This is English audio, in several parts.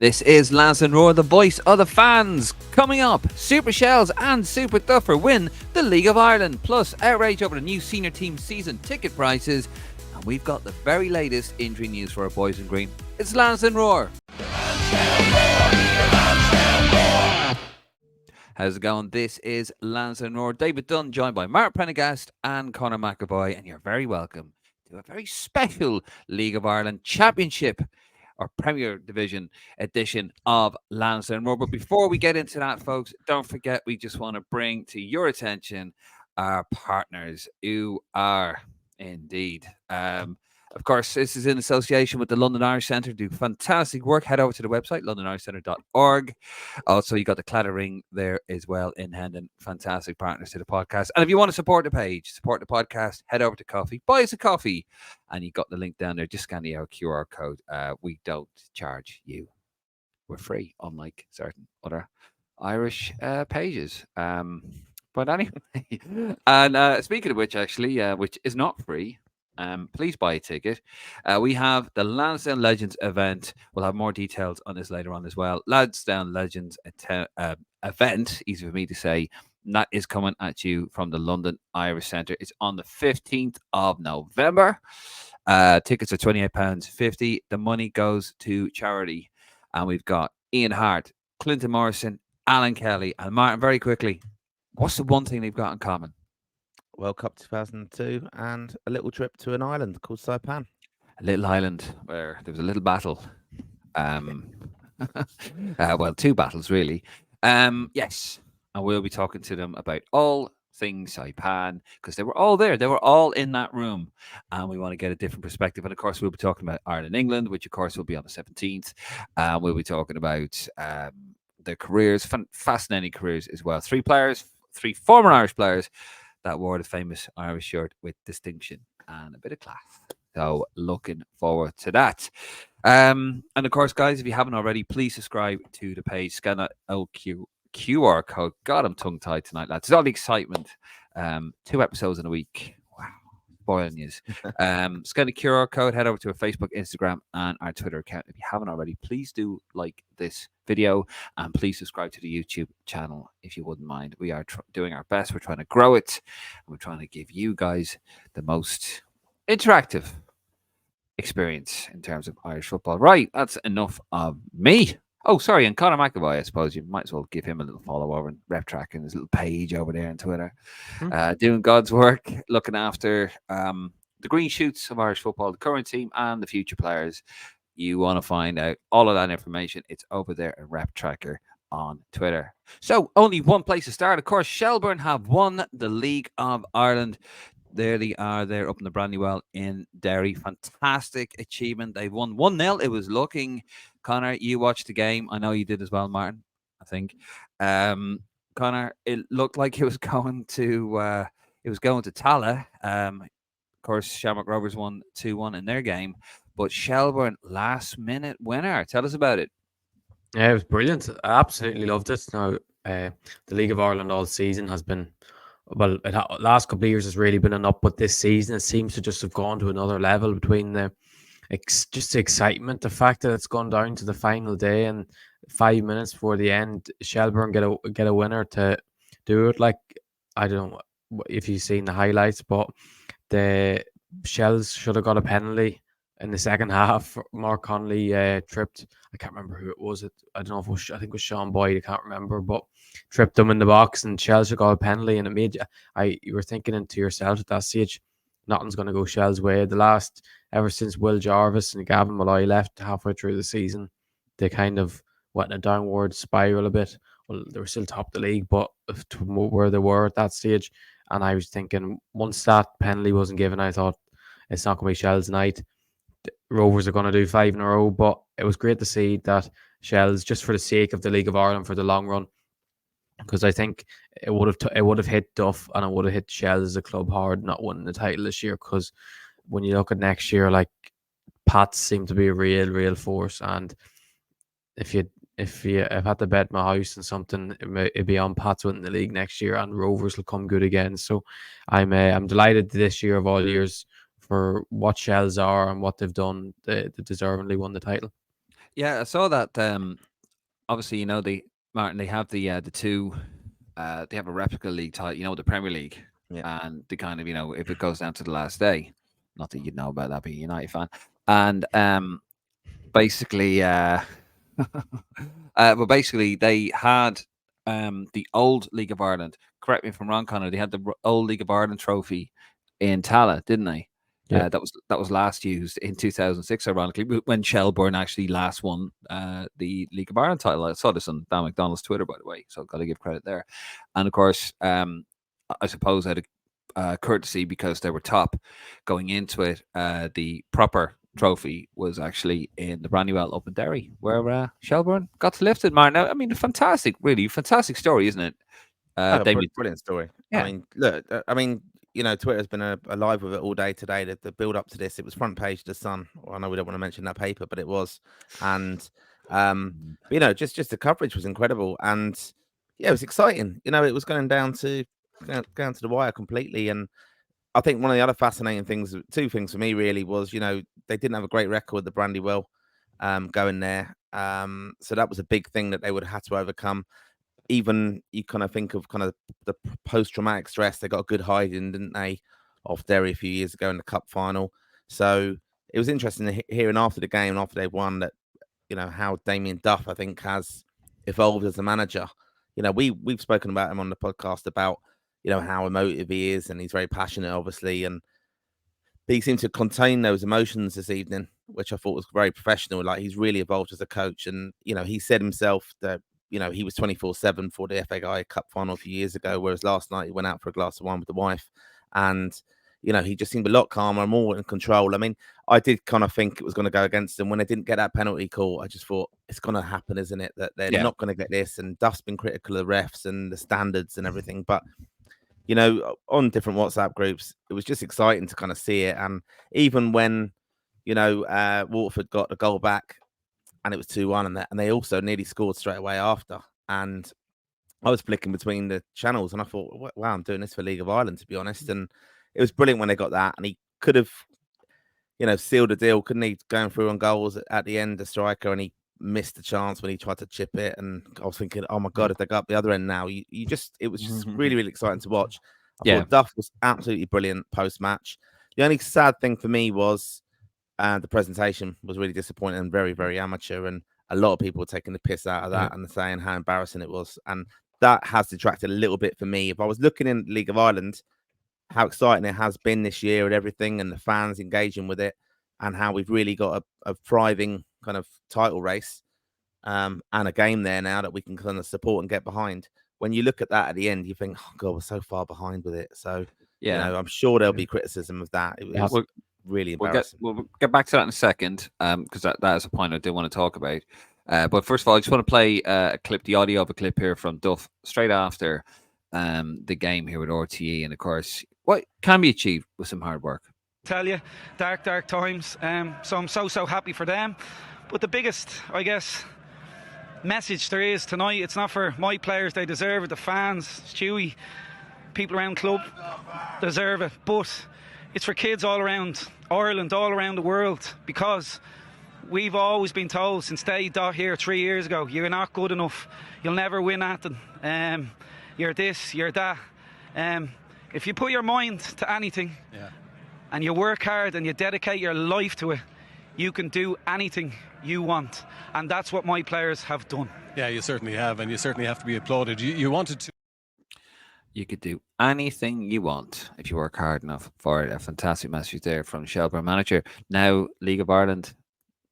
This is Lansdowne Roar, the voice of the fans. Coming up, Super Shels and Super Duffer win the League of Ireland, plus outrage over the new senior team season ticket prices. And we've got the very latest injury news for our boys in green. It's Lansdowne Roar. How's it going? This is Lansdowne Roar. David Dunn, joined by Mark Prendergast and Conor McAvoy, and you're very welcome to a very special League of Ireland Championship or Premier Division edition of Lansdowne Roar. But before we get into that, folks, don't forget we just want to bring to your attention our partners who are indeed of course, this is in association with the London Irish Centre. Do fantastic work. Head over to the website, londonirishcentre.org. Also, you got the Clatter Ring there as well in Hendon. Fantastic partners to the podcast. And if you want to support the page, support the podcast, head over to Coffee. Buy us a coffee. And you got the link down there. Just scan the QR code. We don't charge you. We're free, unlike certain other Irish pages. But anyway, and speaking of which, actually, which is not free, please buy a ticket. We have the Lansdowne Legends event. We'll have more details on this later on as well. Lansdowne Legends event, easy for me to say, that is coming at you from the London Irish Centre. It's on the 15th of November. Tickets are £28.50. The money goes to charity. And we've got Ian Hart, Clinton Morrison, Alan Kelly, and Martin. Very quickly, what's the one thing they've got in common? World Cup 2002 and a little trip to an island called Saipan. A little island where there was a little battle. Well, two battles, really. Yes, and we'll be talking to them about all things Saipan because they were all there. They were all in that room, and we want to get a different perspective. And of course, we'll be talking about Ireland, England, which of course will be on the 17th. We'll be talking about their careers, fascinating careers as well. Three former Irish players that wore the famous Irish shirt with distinction and a bit of class. So looking forward to that. And of course, guys, if you haven't already, please subscribe to the page. Scan that QR code. God, I'm tongue-tied tonight, lads. It's all the excitement. 2 episodes in a week. Wow. Spoiling news. Scan the QR code. Head over to our Facebook, Instagram, and our Twitter account. If you haven't already, please do like this video and please subscribe to the YouTube channel if you wouldn't mind. We are doing our best. We're trying to grow it. And we're trying to give you guys the most interactive experience in terms of Irish football. Right, that's enough of me. Oh, sorry, and Conor McAvoy, I suppose you might as well give him a little follow over and rep tracking his little page over there on Twitter. Doing God's work, looking after the green shoots of Irish football, the current team and the future players. You want to find out all of that information, it's over there at Rep Tracker on Twitter. So only one place to start. Of course, Shelbourne have won the League of Ireland. There they are. They're up in the Brandywell in Derry. Fantastic achievement. They won 1-0. It was looking, Conor, you watched the game. I know you did as well, Martin, I think. Conor, it looked like it was going to Tala. Of course, Shamrock Rovers won 2-1 in their game. But Shelbourne, last-minute winner. Tell us about it. Yeah, it was brilliant. I absolutely loved it. Now, the League of Ireland all season has been, well, last couple of years has really been an up, but this season it seems to just have gone to another level between just the excitement, the fact that it's gone down to the final day and 5 minutes before the end, Shelbourne get a winner to do it. Like, I don't know if you've seen the highlights, but the Shels should have got a penalty in the second half. Mark Connolly tripped. I can't remember who it was. I don't know if it was, I think it was Sean Boyd. I can't remember, but tripped him in the box, and Shels got a penalty, and it made you were thinking to yourself at that stage, nothing's going to go Shels' way. Ever since Will Jarvis and Gavin Malloy left halfway through the season, they kind of went in a downward spiral a bit. Well, they were still top of the league, but to where they were at that stage, and I was thinking once that penalty wasn't given, I thought it's not going to be Shels' night. Rovers are going to do 5 in a row, but it was great to see that Shels, just for the sake of the League of Ireland for the long run, because I think it would have hit Duff and it would have hit Shels as a club hard not winning the title this year. Because when you look at next year, like, Pats seem to be a real force, and if I've had to bet my house on something, it'd be on Pats winning the league next year, and Rovers will come good again. So I'm delighted this year of all years for what Shels are and what they've done. They deservingly won the title. Yeah, I saw that. Obviously, Martin, they have the two. They have a replica league title, the Premier League, Yeah. and the kind of if it goes down to the last day, not that you'd know about that being a United fan, and basically, well, basically they had the old League of Ireland. Correct me if I'm wrong, Connor. They had the old League of Ireland trophy in Tala, didn't they? Yeah. That was last used in 2006, ironically, when Shelbourne actually last won the League of Ireland title. I saw this on Dan McDonald's Twitter, by the way, so I've got to give credit there. And of course, I suppose out of courtesy, because they were top going into it, the proper trophy was actually in the Brandywell up in Derry, where Shelbourne got to lift it, Martin. Now, I mean, really fantastic story, isn't it? Damien, Brilliant story. Yeah. I mean, look, Twitter's been alive with it all day today. The build up to this, it was front page of the Sun. Well, I know we don't want to mention that paper, but it was. And just the coverage was incredible, and it was exciting. It was going down to the wire completely. And I think one of the other fascinating things, two things for me really, was they didn't have a great record, the Brandywell, going there. So that was a big thing that they would have had to overcome. Even you kind of think of kind of the post-traumatic stress. They got a good hiding, didn't they, off Derry a few years ago in the cup final. So it was interesting hearing after the game, after they won, that how Damien Duff, I think, has evolved as a manager. We've spoken about him on the podcast about how emotive he is, and he's very passionate, obviously, and he seemed to contain those emotions this evening, which I thought was very professional. Like, he's really evolved as a coach, and he said himself that he was 24/7 for the FA Cup final a few years ago, whereas last night he went out for a glass of wine with the wife, and he just seemed a lot calmer, more in control. I mean, I did kind of think it was going to go against them when they didn't get that penalty call. I just thought it's going to happen, isn't it? That they're not going to get this. And Duff's been critical of the refs and the standards and everything, but on different WhatsApp groups, it was just exciting to kind of see it. And even when Waterford got the goal back, and it was 2-1, and they also nearly scored straight away after. And I was flicking between the channels, and I thought, wow, I'm doing this for League of Ireland, to be honest. And it was brilliant when they got that, and he could have, sealed the deal, couldn't he? Going through on goals at the end, the striker, and he missed the chance when he tried to chip it. And I was thinking, oh my God, if they got up the other end now, it was just really, really exciting to watch. I thought Duff was absolutely brilliant post-match. The only sad thing for me was the presentation was really disappointing and very, very amateur. And a lot of people were taking the piss out of that and saying how embarrassing it was. And that has detracted a little bit for me. If I was looking in League of Ireland, how exciting it has been this year and everything, and the fans engaging with it, and how we've really got a thriving kind of title race and a game there now that we can kind of support and get behind. When you look at that at the end, you think, oh God, we're so far behind with it. So, I'm sure there'll be criticism of that. It was really embarrassing. We'll get back to that in a second, because that is a point I do want to talk about. But first of all, I just want to play the audio of a clip here from Duff straight after the game here with RTE, and of course, what can be achieved with some hard work. Tell you, dark times. So I'm so happy for them. But the biggest, I guess, message there is tonight, it's not for my players, they deserve it. The fans, Stewie, people around club deserve it. But it's for kids all around Ireland, all around the world, because we've always been told since they got here 3 years ago, you're not good enough, you'll never win at them, you're this, you're that. If you put your mind to anything and you work hard and you dedicate your life to it, you can do anything you want. And that's what my players have done. Yeah, you certainly have, and you certainly have to be applauded. You wanted to. You could do anything you want if you work hard enough for it. A fantastic message there from Shelbourne manager, now League of Ireland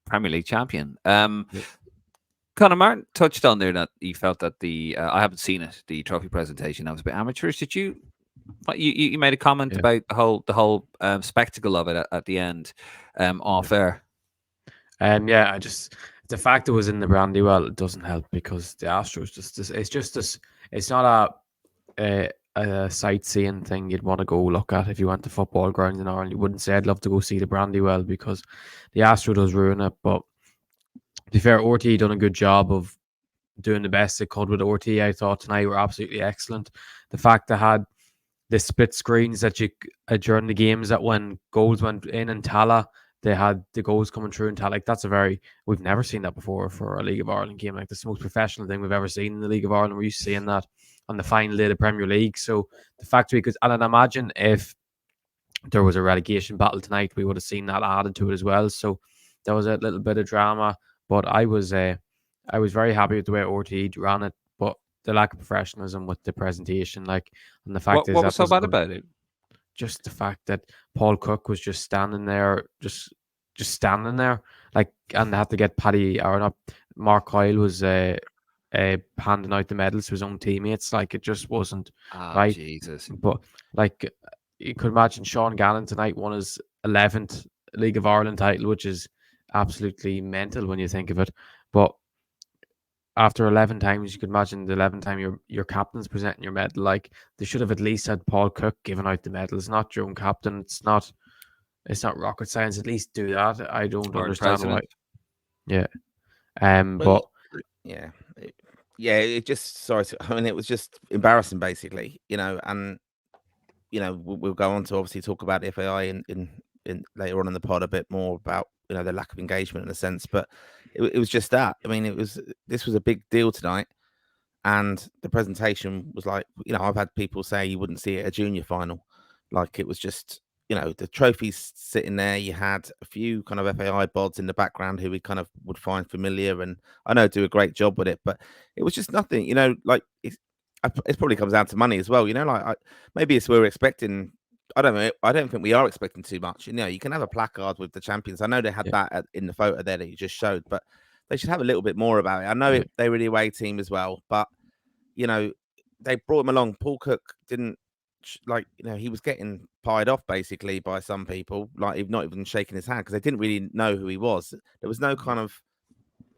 Premier League champion. Conor, Martin touched on there that he felt that I haven't seen it, the trophy presentation, that was a bit amateurish. Did you? You made a comment about the whole spectacle of it at the end, off air. The fact it was in the Brandywell, it doesn't help, because the Astros it's not a sightseeing thing you'd want to go look at. If you went to football grounds in Ireland, you wouldn't say I'd love to go see the Brandywell, because the Astro does ruin it. But to be fair, RTE done a good job of doing the best they could with RTE. I thought tonight were absolutely excellent. The fact they had the split screens that you during the games, that when goals went in Tala, they had the goals coming through and like we've never seen that before for a League of Ireland game. Like, this is the most professional thing we've ever seen in the League of Ireland. We're used to seeing that on the final day of the Premier League. So the fact we could, and I imagine if there was a relegation battle tonight, we would have seen that added to it as well. So there was a little bit of drama, but I was very happy with the way RTE ran it. But the lack of professionalism with the presentation, like, and the fact What was so bad about it? Just the fact that Paul Cook was just standing there, just standing there, like, and they had to get Mark Coyle was handing out the medals to his own teammates. Like, it just wasn't right. Jesus. But like, you could imagine Sean Gannon tonight won his 11th League of Ireland title, which is absolutely mental when you think of it. But after 11 times, you could imagine the 11th time your captain's presenting your medal. Like, they should have at least had Paul Cook giving out the medals, not your own captain. It's not rocket science. At least do that. I don't understand why. Yeah. But yeah, it just it was just embarrassing, basically, and we'll go on to obviously talk about the FAI in later on in the pod a bit more about the lack of engagement in a sense, but it was just that. I mean, this was a big deal tonight, and the presentation was like, I've had people say you wouldn't see it at a junior final. Like, it was just, the trophies sitting there. You had a few kind of FAI bods in the background who we kind of would find familiar, and I know do a great job with it, but it was just nothing, like it probably comes down to money as well, maybe it's we're expecting. I don't know. I don't think we are expecting too much. You can have a placard with the champions. I know they had that in the photo there that you just showed, but they should have a little bit more about it. I know they were the away team as well, but they brought him along. Paul Cook didn't he was getting pied off basically by some people, like not even shaking his hand because they didn't really know who he was. There was no kind of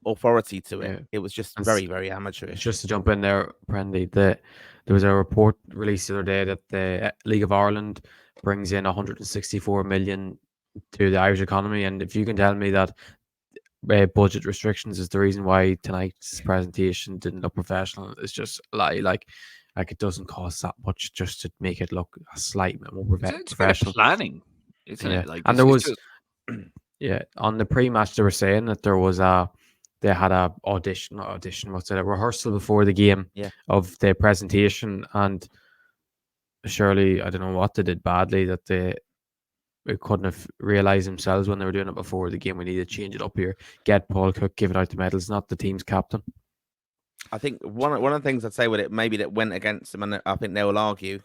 authority to it. It was just very, very amateurish. Just to jump in there, Brendy, there was a report released the other day that the League of Ireland brings in 164 million to the Irish economy, and if you can tell me that budget restrictions is the reason why tonight's presentation didn't look professional, it's just a lie. Like it doesn't cost that much just to make it look a slight bit more professional. Planning, isn't it? Like, and there was on the pre-match they were saying that there was they had a rehearsal before the game of the presentation, and surely I don't know what they did badly that they couldn't have realised themselves when they were doing it before the game. We need to change it up here. Get Paul Cook giving out the medals, not the team's captain. I think one of the things I'd say with it, maybe that went against them, and I think they will argue.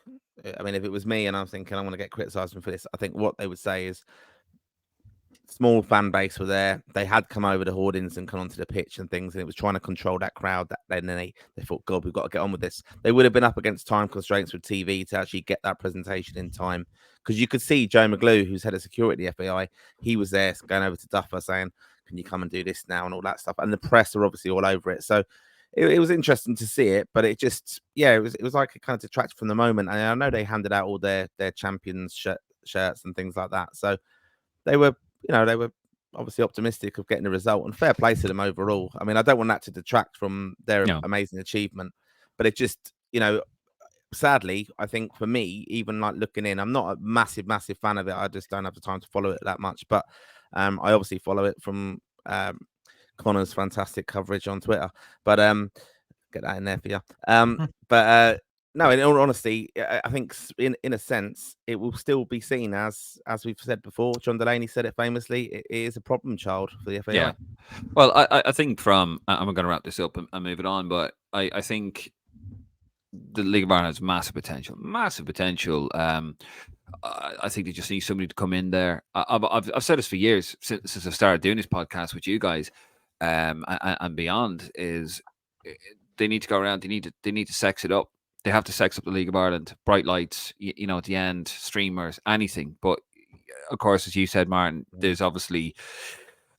I mean, if it was me and I'm thinking I want to get criticised for this, I think what they would say is small fan base were there. They had come over the hoardings and come onto the pitch and things, and it was trying to control that crowd. Then they thought, God, we've got to get on with this. They would have been up against time constraints with TV to actually get that presentation in time, because you could see Joe McGlue, who's head of security at the FAI, he was there going over to Duffer saying, can you come and do this now, and all that stuff. And the press are obviously all over it. So it was interesting to see it, but it just, it was like it kind of detracted from the moment. And I know they handed out all their champions shirts and things like that. So they were, they were obviously optimistic of getting a result, and fair play to them overall. I mean, I don't want that to detract from their amazing achievement, but it just, sadly, I think for me, even like looking in, I'm not a massive fan of it. I just don't have the time to follow it that much, but I obviously follow it from Connor's fantastic coverage on Twitter, but get that in there for you. But no, in all honesty, I think in a sense, it will still be seen as we've said before. John Delaney said it famously. It is a problem child for the FAI. Yeah. Well, I think I'm going to wrap this up and move it on, but I think the League of Ireland has massive potential. I think they just need somebody to come in there. I've said this for years since I started doing this podcast with you guys, and beyond. Is they need to go around. They need to sex it up. They have to sex up the League of Ireland. Bright lights, at the end, streamers, anything. But of course, as you said, Martin, there's obviously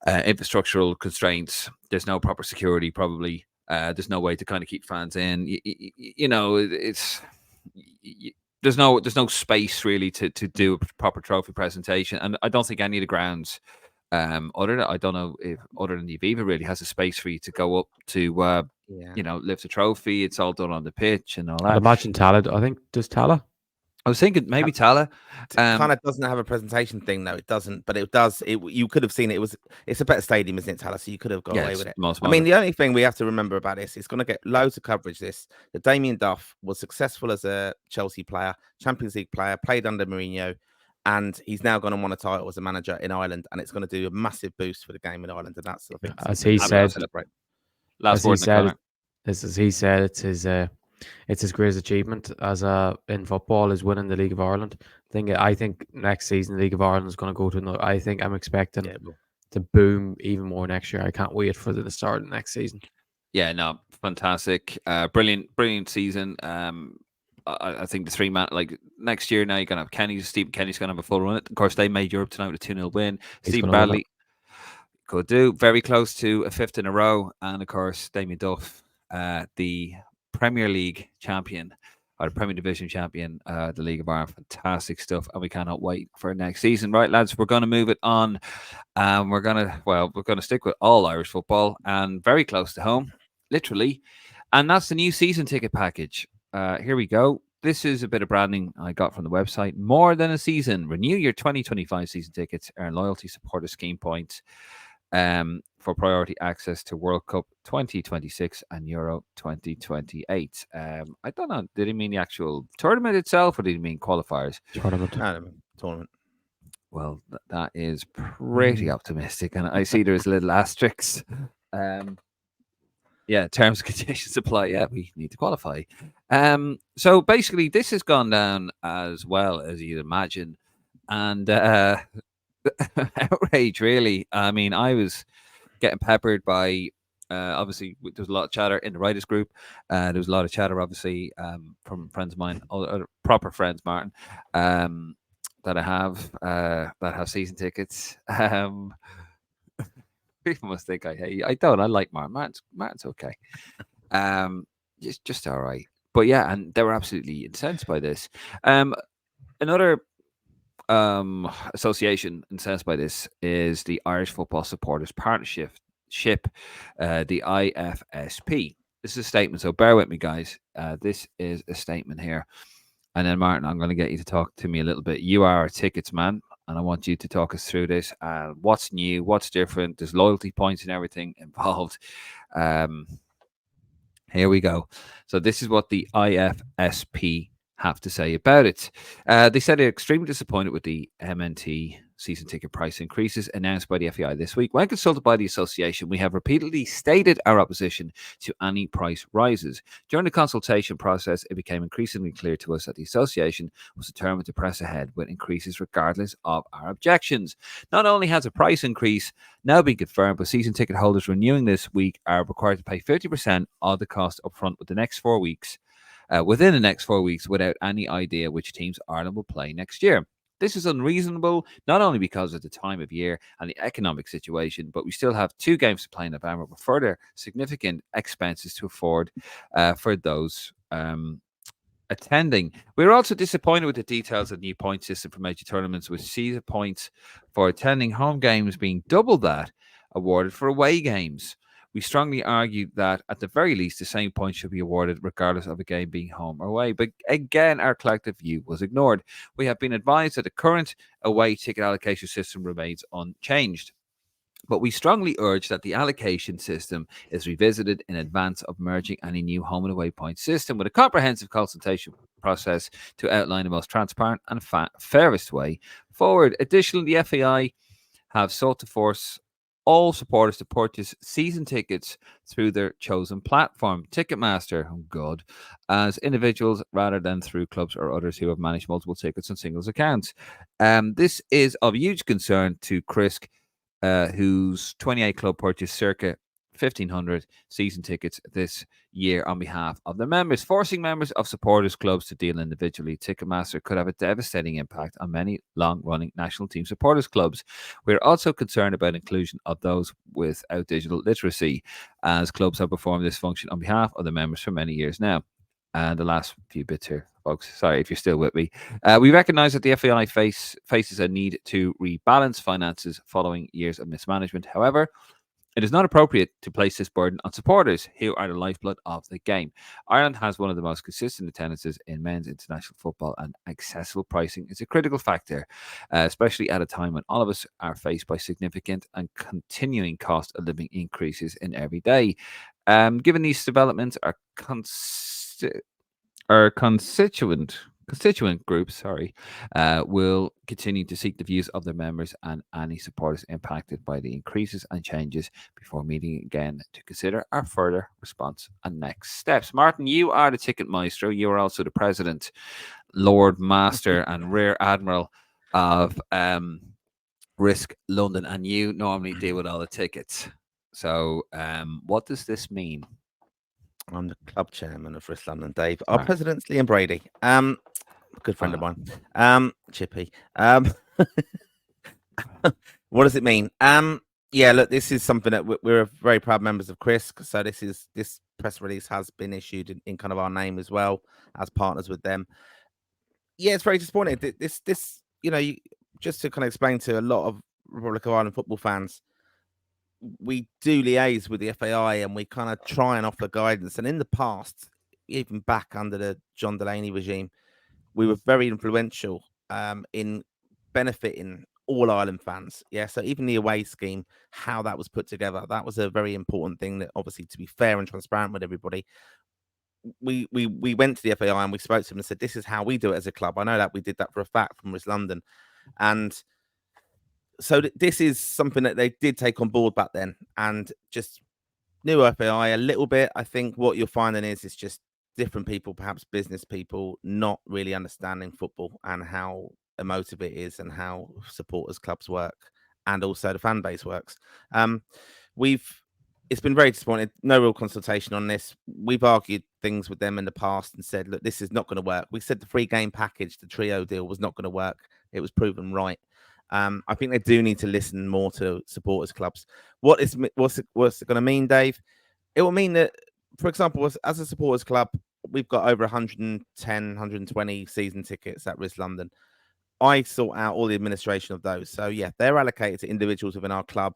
infrastructural constraints. There's no proper security, probably. There's no way to kind of keep fans in. There's no space really to do a proper trophy presentation, and I don't think any of the grounds, other than the Aviva, really has a space for you to go up to lift a trophy. It's all done on the pitch and all that. I'd imagine Tala. I think does Tala. I was thinking maybe Tala. Kind of doesn't have a presentation thing, though. It doesn't, but it does. You could have seen it. It's a better stadium, isn't it, Tala? So you could have got away it's with it. most I mean, modern. the only thing we have to remember about this, it's going to get loads of coverage. That Damien Duff was successful as a Chelsea player, Champions League player, played under Mourinho, and he's now going to win a title as a manager in Ireland, and it's going to do a massive boost for the game in Ireland. And that's, I think, As something he to said, celebrate. Last as he word in the said, corner. as he said, it's his greatest achievement as in football is winning the League of Ireland. I think next season the League of Ireland is going to go to another. I think I'm expecting to boom even more next year. I can't wait for the start of next season. Yeah, no, fantastic, brilliant season. I think the three man like next year now you're gonna have Stephen Kenny's gonna have a full run. Of course, they made Europe tonight with a 2-0 win. He's Stephen gonna win Bradley could do very close to a fifth in a row, and of course Damien Duff, the Premier League champion or the Premier Division champion, the League of Ireland. Fantastic stuff, and we cannot wait for next season. Right, lads, we're going to move it on. We're gonna stick with all Irish football and very close to home, literally, and that's the new season ticket package. Here we go. This is a bit of branding I got from the website. More than a season. Renew your 2025 season tickets. Earn loyalty supporter scheme points for priority access to World Cup 2026 and Euro 2028. I don't know. Did he mean the actual tournament itself, or did he mean qualifiers? Tournament. Well, that is pretty optimistic, and I see there's little asterisks. Yeah, terms and conditions apply. Yeah, we need to qualify. So basically, this has gone down as well as you'd imagine, and outrage. Really, I mean, I was getting peppered by. Obviously, there was a lot of chatter in the writers group. There was a lot of chatter, obviously, from friends of mine, other proper friends, Martin, that I have season tickets. People must think I hate. I don't. I like Martin. Martin's okay. Just all right. But yeah, and they were absolutely incensed by this. Another association incensed by this is the Irish Football Supporters Partnership, the IFSP. This is a statement, so bear with me, guys. This is a statement here. And then, Martin, I'm going to get you to talk to me a little bit. You are a tickets man, and I want you to talk us through this. What's new? What's different? There's loyalty points and everything involved. Here we go. So this is what the IFSP have to say about it. They said they're extremely disappointed with the MNT season ticket price increases announced by the FAI this week. When consulted by the association, we have repeatedly stated our opposition to any price rises. During the consultation process, it became increasingly clear to us that the association was determined to press ahead with increases regardless of our objections. Not only has a price increase now been confirmed, but season ticket holders renewing this week are required to pay 50% of the cost upfront with the next 4 weeks. Within the next 4 weeks, without any idea which teams Ireland will play next year. This is unreasonable, not only because of the time of year and the economic situation, but we still have 2 games to play in November with further significant expenses to afford for those attending. We're also disappointed with the details of the new point system for major tournaments, with season points for attending home games being double that awarded for away games. We strongly argue that, at the very least, the same points should be awarded regardless of a game being home or away. But again, our collective view was ignored. We have been advised that the current away ticket allocation system remains unchanged. But we strongly urge that the allocation system is revisited in advance of merging any new home and away point system with a comprehensive consultation process to outline the most transparent and fairest way forward. Additionally, the FAI have sought to force all supporters to purchase season tickets through their chosen platform, Ticketmaster, as individuals rather than through clubs or others who have managed multiple tickets on singles accounts. This is of huge concern to Chris, whose 28 club purchased circa 1,500 season tickets this year on behalf of the members. Forcing members of supporters clubs to deal individually, Ticketmaster could have a devastating impact on many long-running national team supporters clubs. We're also concerned about inclusion of those without digital literacy, as clubs have performed this function on behalf of the members for many years now. And the last few bits here, folks. Sorry if you're still with me. We recognise that the FAI faces a need to rebalance finances following years of mismanagement. However, It is not appropriate to place this burden on supporters who are the lifeblood of the game. Ireland has one of the most consistent attendances in men's international football, and accessible pricing is a critical factor, especially at a time when all of us are faced by significant and continuing cost of living increases in every day. Given these developments, our constituent groups, will continue to seek the views of their members and any supporters impacted by the increases and changes before meeting again to consider our further response and next steps. Martin, you are the ticket maestro. You are also the president, Lord Master, and Rear Admiral of Risk London, and you normally deal with all the tickets. So, what does this mean? I'm the club chairman of Risk London, Dave. Our president's Liam Brady. Good friend of mine. Chippy. What does it mean? Yeah, look, this is something that we're very proud members of CRISC. So this press release has been issued in kind of our name as well, as partners with them. Yeah, it's very disappointing. This just to kind of explain to a lot of Republic of Ireland football fans, we do liaise with the FAI and we kind of try and offer guidance. And in the past, even back under the John Delaney regime, we were very influential in benefiting all Ireland fans. Yeah, so even the away scheme, how that was put together, that was a very important thing. That obviously, to be fair and transparent with everybody, we went to the FAI and we spoke to them and said, this is how we do it as a club. I know that we did that for a fact from Risk London. And so this is something that they did take on board back then, and just new FAI a little bit. I think what you're finding is it's just different people, perhaps business people, not really understanding football and how emotive it is and how supporters clubs work and also the fan base works. It's been very disappointing. No real consultation on this. We've argued things with them in the past and said, look, this is not going to work. We said the free game package, the trio deal, was not going to work. It was proven right. I think they do need to listen more to supporters clubs. What's it going to mean, Dave? It will mean that, for example, as a supporters club, we've got over 110, 120 season tickets at Risk London. I sort out all the administration of those. So, yeah, they're allocated to individuals within our club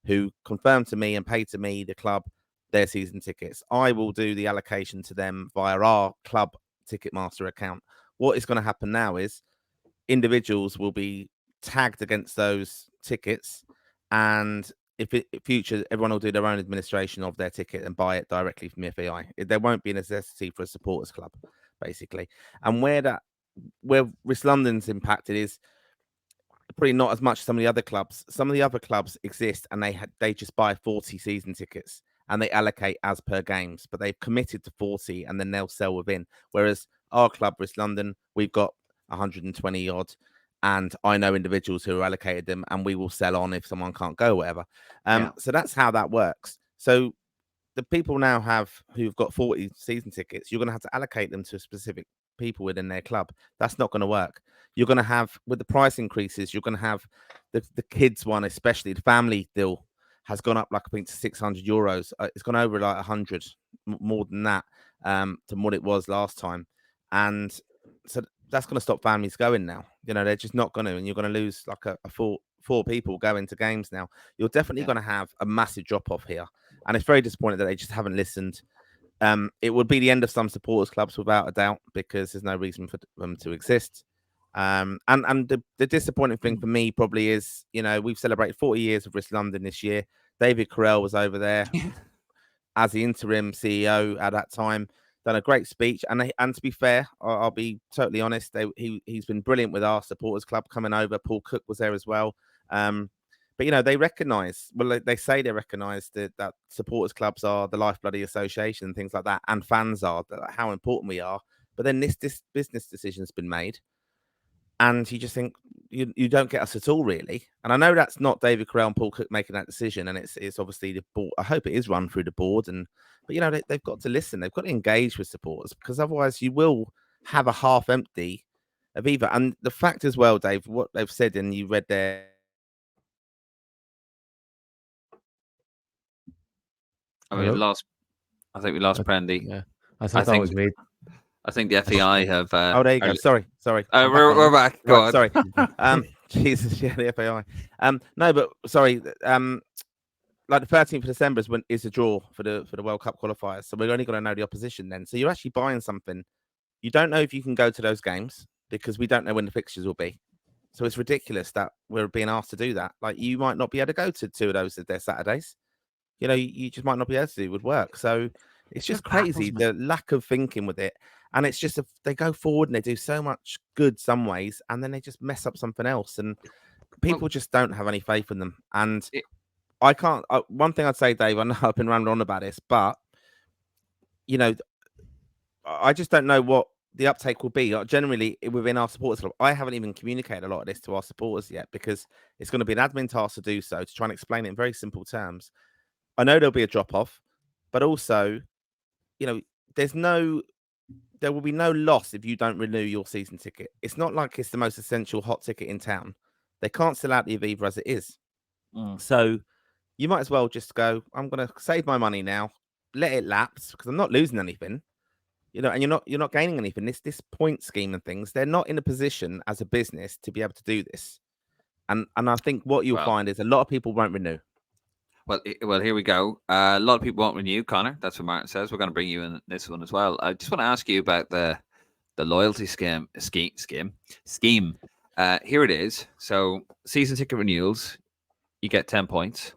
who confirm to me and pay to me, the club, their season tickets. I will do the allocation to them via our club Ticketmaster account. What is going to happen now is individuals will be tagged against those tickets, and if in future, everyone will do their own administration of their ticket and buy it directly from the FAI. There won't be a necessity for a supporters club, basically. And where Risk London's impacted is probably not as much as some of the other clubs. Some of the other clubs exist and they just buy 40 season tickets and they allocate as per games, but they've committed to 40 and then they'll sell within. Whereas our club, Risk London, we've got 120 odd. And I know individuals who are allocated them, and we will sell on if someone can't go, or whatever. So that's how that works. So the people now who've got 40 season tickets, you're going to have to allocate them to specific people within their club. That's not going to work. You're going to have, with the price increases, you're going to have the kids one, especially the family deal has gone up like I think to €600. It's gone over like 100 more than that than what it was last time, and so that's going to stop families going now. They're just not going to, and you're going to lose like a four people going to games now. You're definitely going to have a massive drop off here, and it's very disappointing that they just haven't listened. It would be the end of some supporters clubs without a doubt, because there's no reason for them to exist. And the disappointing thing for me probably is, we've celebrated 40 years of Risk London this year. David Carell was over there as the interim CEO at that time. Done a great speech, and to be fair, I'll be totally honest, he's been brilliant with our supporters club coming over. Paul Cook was there as well, but they recognise, they say they recognise that supporters clubs are the lifeblood of the association and things like that, and fans are, how important we are. But then this business decision's been made, and you just think you don't get us at all, really. And I know that's not David Carell and Paul Cook making that decision, and it's obviously the board. I hope it is run through the board, but they've got to listen. They've got to engage with supporters, because otherwise you will have a half empty Aviva. And the fact as well, Dave, what they've said, and you read there. I think we lost Prendy. Yeah, I thought that was me. I think the FAI have. Oh, there you go. Sorry. We're back. Go on. Sorry. Jesus, yeah, the FAI. No, but sorry. like the 13th of December is a draw for the World Cup qualifiers. So we're only going to know the opposition then. So you're actually buying something. You don't know if you can go to those games because we don't know when the fixtures will be. So it's ridiculous that we're being asked to do that. Like you might not be able to go to 2 of those if they're Saturdays. You just might not be able to do with work. So it's just crazy the lack of thinking with it. And it's just they go forward and they do so much good some ways, and then they just mess up something else. And people just don't have any faith in them. And I can't. One thing I'd say, Dave, I know I've been rambling on about this, but I just don't know what the uptake will be. Generally, within our supporters club, I haven't even communicated a lot of this to our supporters yet because it's going to be an admin task to do so, to try and explain it in very simple terms. I know there'll be a drop off, but also, there will be no loss if you don't renew your season ticket. It's not like it's the most essential hot ticket in town. They can't sell out the Aviva as it is. So you might as well just go, I'm going to save my money now, let it lapse because I'm not losing anything, and you're not gaining anything. This point scheme and things, they're not in a position as a business to be able to do this. And I think what you'll find is a lot of people won't renew. Well, here we go. A lot of people won't renew, Connor. That's what Martin says. We're going to bring you in this one as well. I just want to ask you about the loyalty scheme. Here it is. So season ticket renewals, you get 10 points.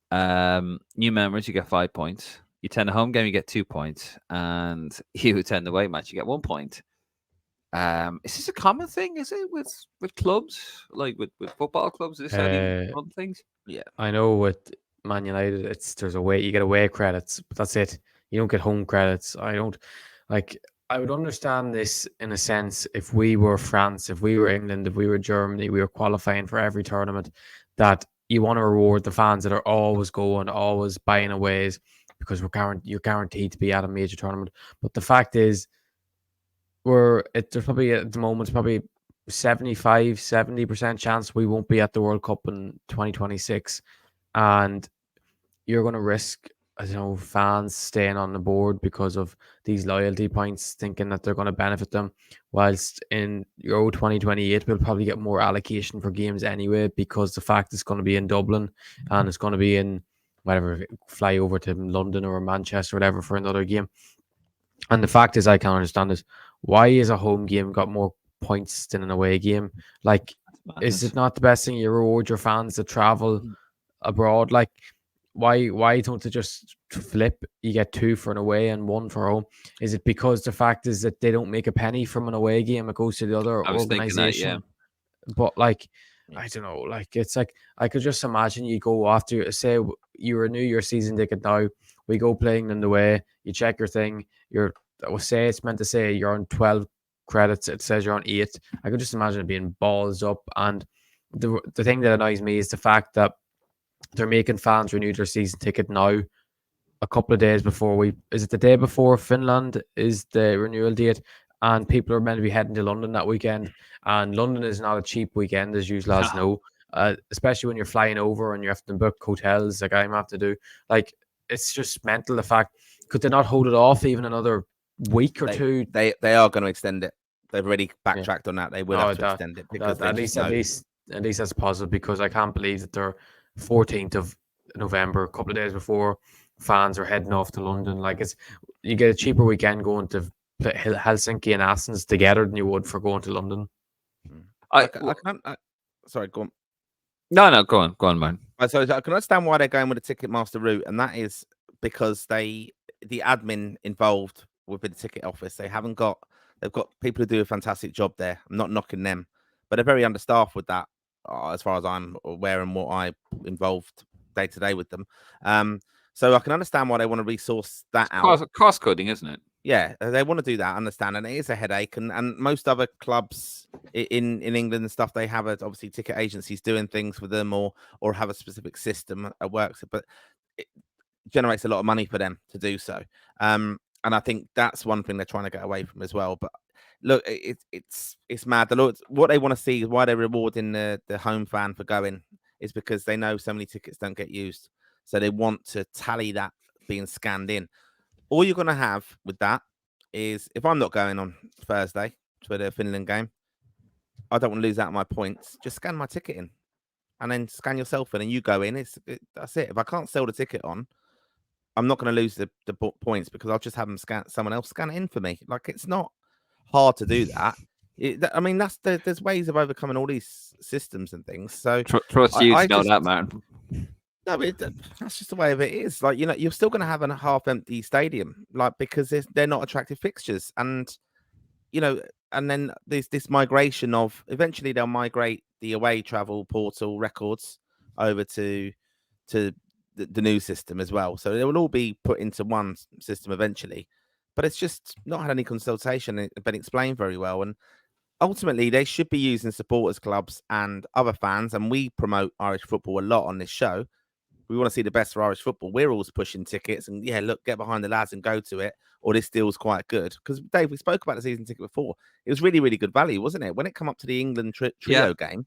New members, you get 5 points. You attend a home game, you get 2 points, and you attend the away match, you get 1 point. Is this a common thing? Is it with clubs, like with football clubs? Is this any fun things? Yeah, I know with Man United, you get away credits, but that's it. You don't get home credits. I would understand this in a sense if we were France, if we were England, if we were Germany, we were qualifying for every tournament, that you want to reward the fans that are always going, always buying aways, because you're guaranteed to be at a major tournament. But the fact is, there's probably at the moment probably 70% chance we won't be at the World Cup in 2026, and you're going to risk, fans staying on the board because of these loyalty points, thinking that they're going to benefit them, whilst in Euro 2028 we'll probably get more allocation for games anyway, because the fact it's going to be in Dublin and it's going to be in whatever, fly over to London or Manchester or whatever for another game. And the fact is, I can't understand this. Why is a home game got more points than an away game? Like, is it not the best thing you reward your fans that travel abroad? Like, why don't they just flip? You get 2 for an away and 1 for home. Is it because the fact is that they don't make a penny from an away game? It goes to the other organization. But like, I don't know. Like, it's like I could just imagine you go after, say, you renew your season ticket now. We go playing in the way. You check your thing. Say it's meant to say you're on 12 credits. It says you're on 8. I could just imagine it being balls up. And the thing that annoys me is the fact that they're making fans renew their season ticket now, a couple of days before is it the day before Finland is the renewal date, and people are meant to be heading to London that weekend, and London is not a cheap weekend, as you lads know, especially when you're flying over and you have to book hotels like I'm have to do. Like, it's just mental. The fact, could they not hold it off even another week or two? They are going to extend it. They've already backtracked on that. They will have to extend it because at least that's positive, because I can't believe that they're 14th of November, a couple of days before fans are heading off to London. Like, you get a cheaper weekend going to Helsinki and Athens together than you would for going to London. Sorry, go on. No, go on, man. So I can understand why they're going with the Ticketmaster route, and that is because the admin involved within the ticket office, they've got people who do a fantastic job there. I'm not knocking them, but they're very understaffed with that, as far as I'm aware and what I involved day to day with them. So I can understand why they want to resource that out. Cost cutting, isn't it? Yeah, they want to do that. I understand, and it is a headache. And most other clubs in England and stuff, they have obviously ticket agencies doing things for them, or have a specific system that works. But it generates a lot of money for them to do so. And I think that's one thing they're trying to get away from as well. But look, it's mad. What they want to see is why they're rewarding the home fan for going is because they know so many tickets don't get used. So they want to tally that being scanned in. All you're going to have with that is, if I'm not going on Thursday to the Finland game, I don't want to lose out on my points. Just scan my ticket in. and then scan yourself in, and you go in. That's it. If I can't sell the ticket on, I'm not going to lose the points because I'll just have them someone else scan it in for me. Like, it's not hard to do that. I mean, there's ways of overcoming all these systems and things. So Trust you to know that, man. No, that's just the way of it is. Like, you're still going to have a half-empty stadium, like, because they're not attractive fixtures, and and then there's this migration of eventually they'll migrate the away travel portal records over to the new system as well. So they will all be put into one system eventually, but it's just not had any consultation and been explained very well. And ultimately, they should be using supporters clubs and other fans. And we promote Irish football a lot on this show. We want to see the best for Irish football. We're always pushing tickets and look, get behind the lads and go to it. Or this deal's quite good. Because Dave, we spoke about the season ticket before. It was really, really good value, wasn't it? When it came up to the England trio game,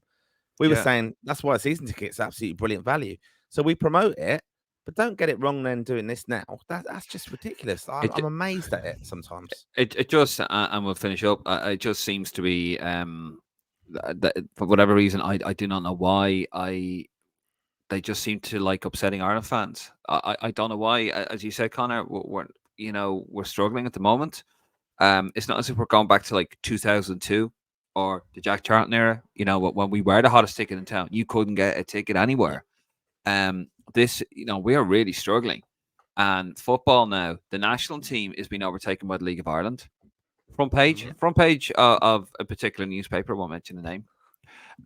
we were saying that's why a season ticket's absolutely brilliant value. So we promote it, but don't get it wrong then doing this now. That's just ridiculous. I'm amazed at it sometimes. It just, and we'll finish up. It just seems to be, that for whatever reason, I do not know why they just seem to like upsetting Ireland fans. I don't know why. As you said, Connor, we're struggling at the moment. It's not as if we're going back to like 2002 or the Jack Charlton era. When we were the hottest ticket in town, you couldn't get a ticket anywhere. This, we are really struggling. And football now, the national team is being overtaken by the League of Ireland. Front page of a particular newspaper. I won't mention the name.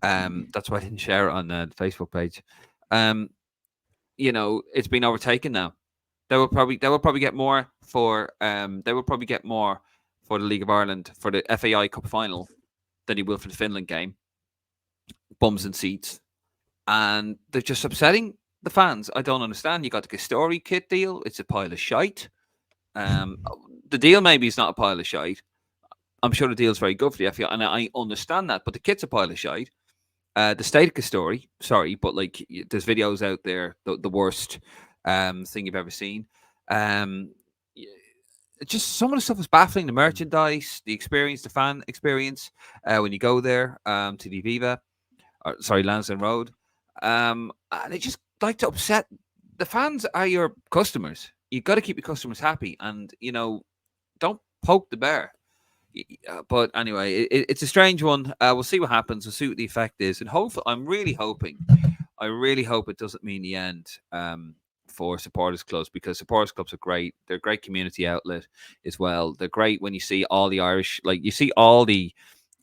That's why I didn't share it on the Facebook page. It's been overtaken now. They will probably get more for the League of Ireland for the FAI Cup final than he will for the Finland game. Bums and seats, and they're just upsetting the fans. I don't understand. You got the Gastori kit deal. It's a pile of shite. The deal maybe is not a pile of shite. I'm sure the deal is very good for the FAI, and I understand that. But the kit's a pile of shite. The state of Gastori, sorry, but like there's videos out there, the worst thing you've ever seen. Just some of the stuff is baffling. The merchandise, the experience, the fan experience when you go there to the Viva, Lansdowne Road. And they just like to upset. The fans are your customers. You got to keep your customers happy, and don't poke the bear. But anyway, it's a strange one. We'll see what happens. We'll see what the effect is, and I'm really hoping. I really hope it doesn't mean the end for supporters clubs, because supporters clubs are great. They're a great community outlet as well. They're great when you see all the Irish, like you see all the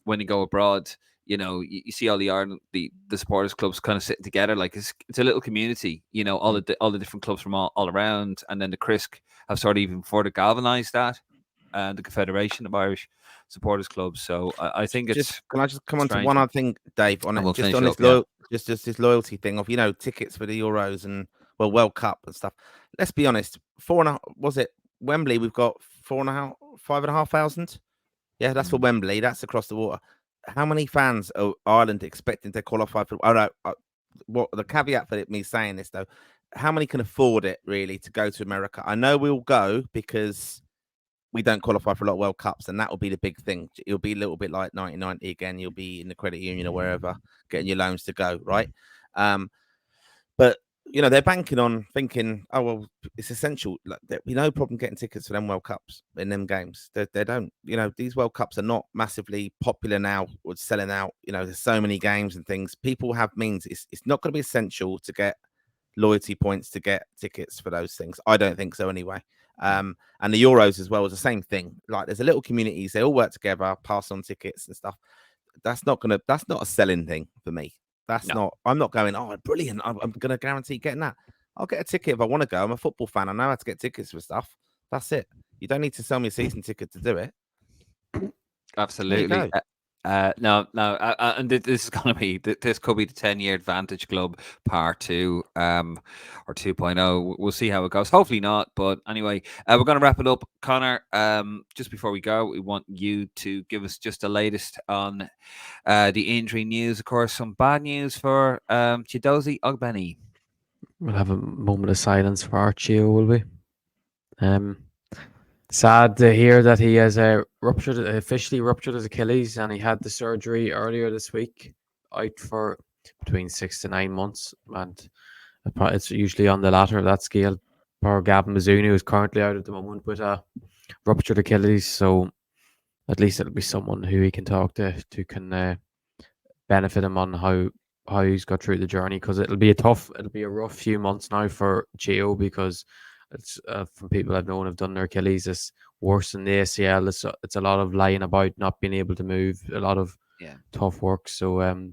when you go abroad. You see all the Ireland, the supporters clubs kind of sitting together. Like it's a little community. All the different clubs from all around, and then the CRISC have sort of even further galvanized that. The Confederation of Irish Supporters Clubs. So I think it's. Can I just come on to one other thing, Dave? On it, we'll just on this just this loyalty thing of tickets for the Euros and World Cup and stuff. Let's be honest. 4.5 was it Wembley? We've got 5,500. Yeah, that's for Wembley. That's across the water. How many fans are Ireland expecting to qualify for? Oh no. What the caveat for me saying this though? How many can afford it really to go to America? I know we'll go because we don't qualify for a lot of World Cups, and that will be the big thing. It'll be a little bit like 1990 again. You'll be in the credit union or wherever, getting your loans to go, right? But they're banking on thinking, oh well, it's essential. Like, there'll be no problem getting tickets for them World Cups in them games. They don't. These World Cups are not massively popular now or selling out. There's so many games and things. People have means. It's not going to be essential to get loyalty points to get tickets for those things. I don't think so anyway. And the Euros as well is the same thing. Like there's a little communities, they all work together, pass on tickets and stuff. That's not a selling thing for me. I'm not going, oh, brilliant. I'm going to guarantee getting that. I'll get a ticket if I want to go. I'm a football fan. I know how to get tickets for stuff. That's it. You don't need to sell me a season ticket to do it. Absolutely. No, and this is going to be, this could be the 10-year Advantage Club Part 2 or 2.0. We'll see how it goes. Hopefully not, but anyway, we're going to wrap it up. Connor, just before we go, we want you to give us just the latest on the injury news. Of course, some bad news for Chidozie Ogbeni. We'll have a moment of silence for Archie, will we? Sad to hear that he has officially ruptured his Achilles, and he had the surgery earlier this week, out for between 6 to 9 months, and it's usually on the latter of that scale. Poor Gavin Mizuno is currently out at the moment with a ruptured Achilles, so at least it'll be someone who he can talk to can benefit him on how he's got through the journey, because it'll be a rough few months now for Gio, because it's from people I've known have done their Achilles, it's worse than the ACL. It's a lot of lying about, not being able to move, a lot of tough work. So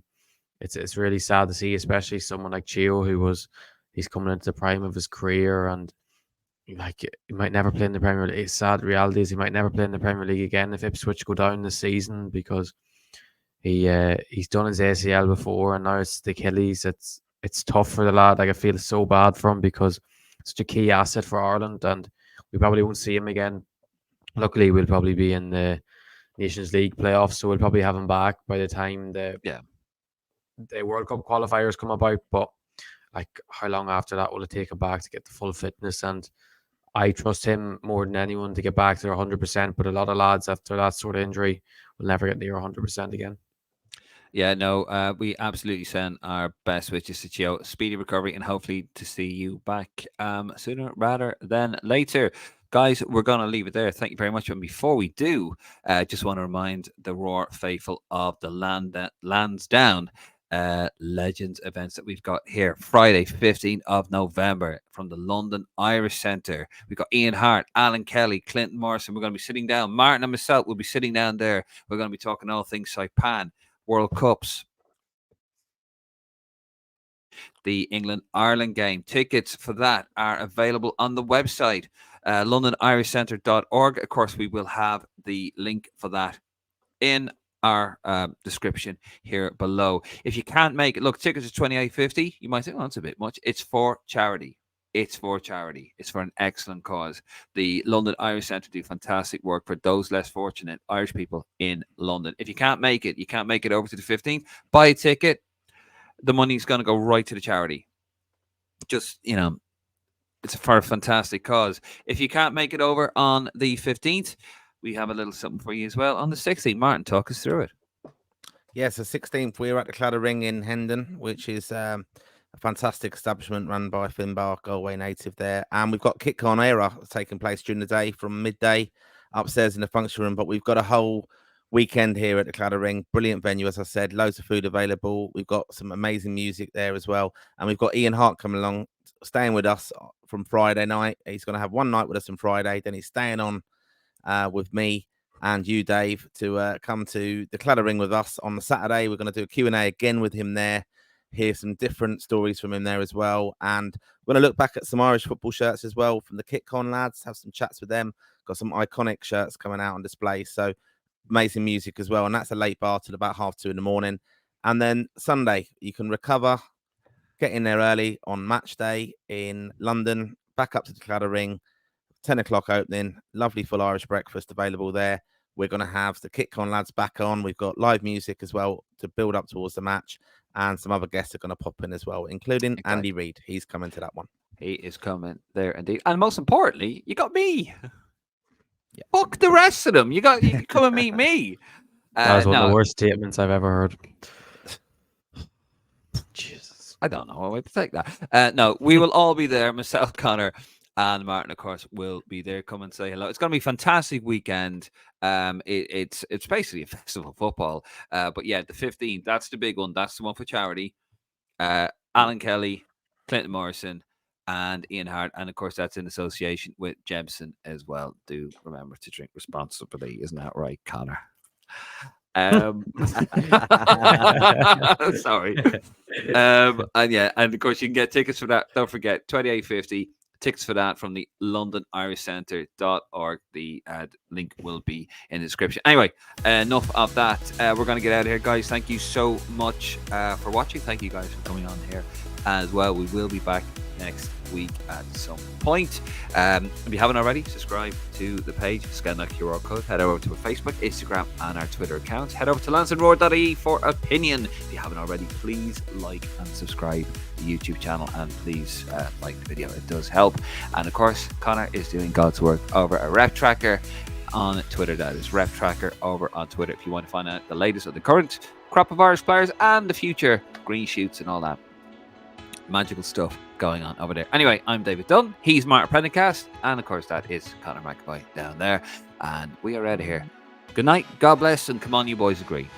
it's really sad to see, especially someone like Gio, he's coming into the prime of his career, and like he might never play in the Premier League. It's sad. Reality is he might never play in the Premier League again if Ipswich go down this season, because he's done his ACL before, and now it's the Achilles. It's tough for the lad. Like, I feel so bad for him, because it's such a key asset for Ireland, and we probably won't see him again. Luckily, we'll probably be in the Nations League playoffs, so we'll probably have him back by the time the World Cup qualifiers come about. But like, how long after that will it take him back to get the full fitness? And I trust him more than anyone to get back to their 100%. But a lot of lads after that sort of injury will never get near 100% again. Yeah, no, we absolutely send our best wishes to Gio. Speedy recovery, and hopefully to see you back sooner rather than later. Guys, we're going to leave it there. Thank you very much. And before we do, just want to remind the Roar faithful of the Lansdowne Legends events that we've got here. Friday, 15th of November, from the London Irish Centre. We've got Ian Hart, Alan Kelly, Clinton Morrison. We're going to be sitting down. Martin and myself will be sitting down there. We're going to be talking all things Saipan, World Cups, the England-Ireland game. Tickets for that are available on the website, londonirishcentre.org. Of course, we will have the link for that in our description here below. If you can't make it, look, tickets are $28.50. You might say, oh, that's a bit much. It's for charity. It's for charity. It's for an excellent cause. The London Irish Centre do fantastic work for those less fortunate Irish people in London. If you can't make it, over to the 15th, buy a ticket. The money's going to go right to the charity. Just, it's for a fantastic cause. If you can't make it over on the 15th, we have a little something for you as well on the 16th. Martin, talk us through it. Yes, the 16th, we're at the Cladder Ring in Hendon, which is a fantastic establishment run by Finbar, Galway native there. And we've got Kick On Era taking place during the day from midday upstairs in the function room. But we've got a whole weekend here at the Cladder Ring. Brilliant venue, as I said. Loads of food available. We've got some amazing music there as well. And we've got Ian Hart coming along, staying with us from Friday night. He's going to have one night with us on Friday. Then he's staying on with me and you, Dave, to come to the Cladder Ring with us on the Saturday. We're going to do a Q&A again with him there. Hear some different stories from him there as well. And we're going to look back at some Irish football shirts as well from the KitCon lads, have some chats with them. Got some iconic shirts coming out on display. So amazing music as well. And that's a late bar till about 2:30 in the morning. And then Sunday, you can recover, get in there early on match day in London, back up to the Cladder Ring, 10 o'clock opening, lovely full Irish breakfast available there. We're going to have the KitCon lads back on. We've got live music as well to build up towards the match. And some other guests are going to pop in as well, including Andy Reid. He's coming to that one. He is coming there indeed. And most importantly, you got me. Yeah. Fuck the rest of them. You can come and meet me. That was one of the worst statements I've ever heard. Jesus. I don't know. I'll take that. No, we will all be there. Myself, Connor, and Martin, of course, will be there. Come and say hello. It's going to be a fantastic weekend. It's basically a festival of football. But yeah, the 15th, that's the big one. That's the one for charity. Alan Kelly, Clinton Morrison, and Ian Hart. And of course, that's in association with Jebson as well. Do remember to drink responsibly. Isn't that right, Connor? Sorry. And yeah, and of course, you can get tickets for that. Don't forget, $28.50. Tickets for that from the londonirishcentre.org. The link will be in the description. Anyway, enough of that. We're going to get out of here, guys. Thank you so much for watching. Thank you guys for coming on here as well. We will be back next week at some point. If you haven't already, subscribe to the page, scan that QR code, head over to our Facebook, Instagram, and our Twitter accounts. Head over to lansdowneroar.ie for opinion. If you haven't already, please like and subscribe to the YouTube channel, and please like the video. It does help. And of course, Connor is doing God's work over a Rep Tracker on Twitter. That is Rep Tracker over on Twitter. If you want to find out the latest of the current crop of Irish players and the future green shoots and all that magical stuff going on over there. Anyway, I'm David Dunn. He's Martin Prendergast. And of course, that is Conor McAvoy down there. And we are out of here. Good night. God bless. And come on, you boys agree.